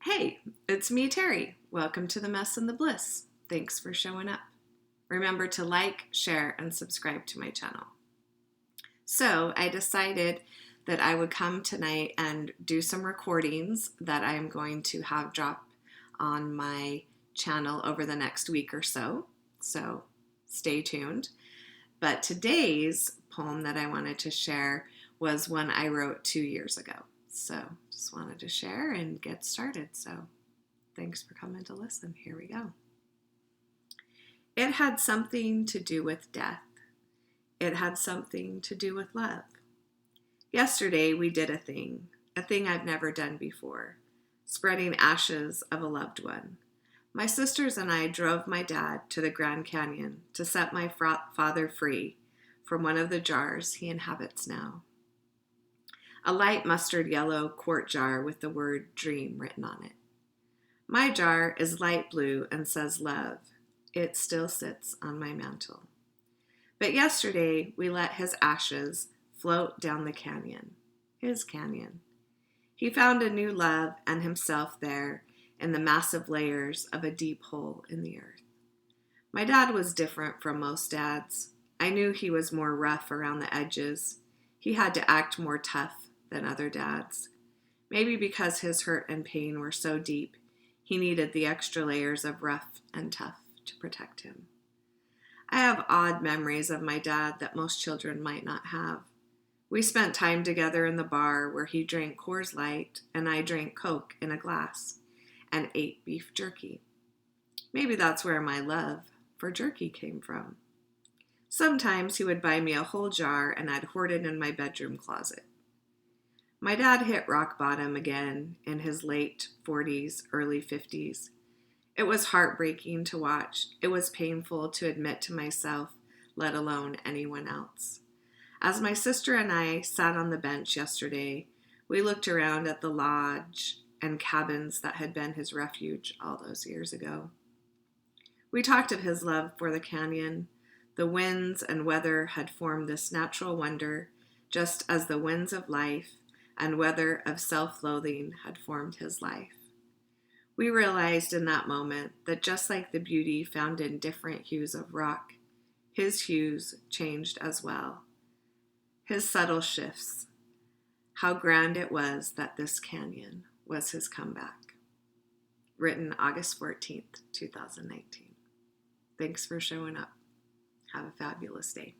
Hey, it's me, Terry. Welcome to the Mess and the Bliss. Thanks for showing up. Remember to like, share, and subscribe to my channel. So I decided that I would come tonight and do some recordings that I'm going to have drop on my channel over the next week or so. So stay tuned. But today's poem that I wanted to share was one I wrote 2 years ago. So just wanted to share and get started. So thanks for coming to listen. Here we go. It had something to do with death. It had something to do with love. Yesterday we did a thing I've never done before, spreading ashes of a loved one. My sisters and I drove my dad to the Grand Canyon to set my father free from one of the jars he inhabits now. A light mustard yellow quart jar with the word dream written on it. My jar is light blue and says love. It still sits on my mantle. But yesterday we let his ashes float down the canyon, his canyon. He found a new love and himself there in the massive layers of a deep hole in the earth. My dad was different from most dads. I knew he was more rough around the edges. He had to act more tough than other dads. Maybe because his hurt and pain were so deep, he needed the extra layers of rough and tough to protect him. I have odd memories of my dad that most children might not have. We spent time together in the bar where he drank Coors Light and I drank Coke in a glass and ate beef jerky. Maybe that's where my love for jerky came from. Sometimes he would buy me a whole jar and I'd hoard it in my bedroom closet. My dad hit rock bottom again in his late 40s, early 50s. It was heartbreaking to watch. It was painful to admit to myself, let alone anyone else. As my sister and I sat on the bench yesterday, we looked around at the lodge and cabins that had been his refuge all those years ago. We talked of his love for the canyon. The winds and weather had formed this natural wonder, just as the winds of life and weather of self-loathing had formed his life. We realized in that moment that just like the beauty found in different hues of rock, his hues changed as well. His subtle shifts. How grand it was that this canyon was his comeback. Written August 14th, 2019. Thanks for showing up. Have a fabulous day.